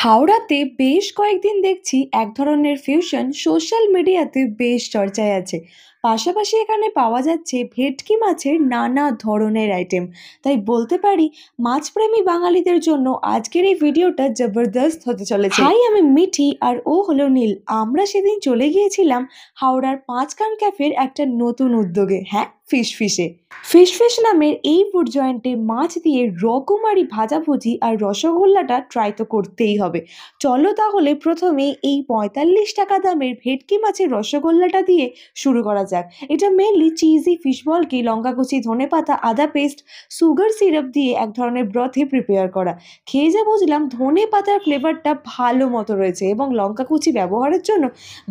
হাওড়াতে বেশ কয়েকদিন দেখছি এক ধরনের ফিউশন সোশ্যাল মিডিয়াতে বেশ চর্চায় আছে। পাশাপাশি এখানে পাওয়া যাচ্ছে ভেটকি মাছের নানা ধরনের আইটেম। তাই বলতে পারি মাছপ্রেমী বাঙালিদের জন্য আজকের এই ভিডিওটা জবরদস্ত হতে চলেছে। হাই, আমি মিঠি আর ও হলো নীল। আমরা সেদিন চলে গিয়েছিলাম হাওড়ার পাঁচকান ক্যাফের একটা নতুন উদ্যোগে, হ্যাঁ, ফিশ নামের এই ফুড জয়েন্টে মাছ দিয়ে রকমারি ভাজাভুজি আর রসগোল্লাটা ট্রাই তো করতেই হবে। চলো তাহলে প্রথমে এই 45 টাকা দামের ভেটকি মাছের রসগোল্লাটা দিয়ে শুরু করা যাক। এটা মেনলি চিজি ফিশ বলকে লঙ্কা কুচি, ধনেপাতা, আদা পেস্ট, সুগার সিরাপ দিয়ে এক ধরনের ব্রথে প্রিপেয়ার করা। খেয়ে যা বুঝলাম ধনে পাতার ফ্লেভারটা ভালো মতো রয়েছে এবং লঙ্কা কুচি ব্যবহারের জন্য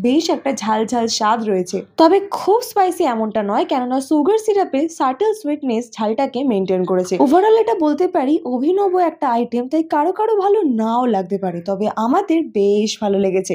বেশ একটা ঝাল ঝাল স্বাদ রয়েছে। তবে খুব স্পাইসি এমনটা নয়, কেননা সুগার সিরাপে সাটল সুইটনেস ঝালটাকে মেনটেন করেছে। ওভারঅল এটা বলতে পারি অভিনব একটা আইটেম, তাই কারো কারো ভালো নাও লাগতে পারে, তবে আমাদের বেশ ভালো লেগেছে।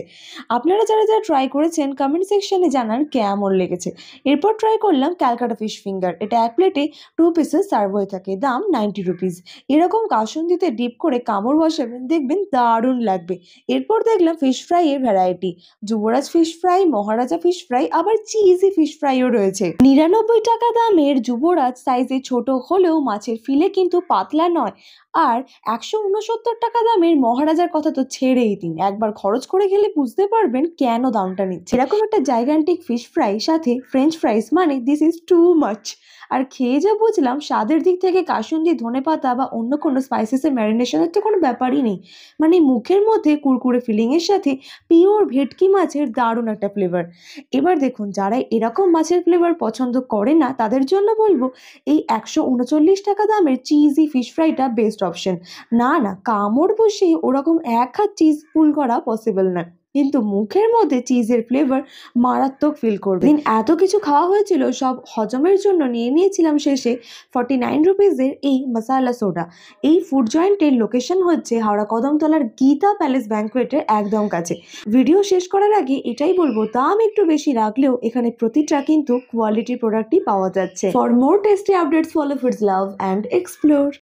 আপনারা যারা যারা ট্রাই করেছেন কমেন্ট সেকশনে জানান কেমন লেগেছে। এরপর ট্রাই করলাম ক্যালকাটা ফিশ ফিঙ্গার। এটা এক প্লেটে 2 পিসেস সার্ভ হয়ে থাকে, দাম 90 রুপিস। এরকম কাসুন্দিতে ডিপ করে কামড় বসাবেন, দেখবেন দারুণ লাগবে। এরপর দেখলাম ফিশ ফ্রাই এর ভ্যারাইটি, যুবরাজ ফিশ ফ্রাই, মহারাজা ফিশ ফ্রাই, আবার চিজি ফিশ ফ্রাইও রয়েছে। 99 টাকা দামের যুবরাজ সাইজে ছোট হলেও মাছের ফিলে কিন্তু পাতলা নয়। আর 169 টাকা দামের মহারাজার কথা তো ছেড়েই দিন, একবার খরচ করে গেলে বুঝতে পারবেন কেন দামটা নিচ্ছে। এরকম একটা জাইগান্টিক ফিশ ফ্রাই সাথে ফ্রেঞ্চ ফ্রাইস, মানে দিস ইজ টু মাচ। আর খেয়ে যা বুঝলাম স্বাদের দিক থেকে কাসুন্দি, ধনেপাতা বা অন্য কোনো স্পাইসেসের ম্যারিনেশনের তো কোনো ব্যাপারই নেই। মানে মুখের মধ্যে কুরকুরে ফিলিংয়ের সাথে পিওর ভেটকি মাছের দারুণ একটা ফ্লেভার। এবার দেখুন, যারা এরকম মাছের ফ্লেভার পছন্দ করে না তাদের জন্য বলবো এই 139 টাকা দামের চিজি ফিশ ফ্রাইটা বেস্ট অপশন। না না, কামড় বসিয়ে ওরকম এক হাত চিজ পুল করা পসিবল না, কিন্তু মুখের মধ্যে চিজের ফ্লেভার মারাত্মক ফিল করবে। এত কিছু খাওয়া হয়েছিল, সব হজমের জন্য নিয়ে নিয়েছিলাম শেষে 49 রুপিসের এই মশালা সোডা। এই ফুড জয়েন্টের লোকেশন হচ্ছে হাওড়া কদমতলার গীতা প্যালেস ব্যাঙ্কোয়েটের একদম কাছে। ভিডিও শেষ করার আগে এটাই বলবো, দাম একটু বেশি রাখলেও এখানে প্রতিটা কিন্তু কোয়ালিটি প্রোডাক্টই পাওয়া যাচ্ছে। For more tasty updates follow foods love and explore.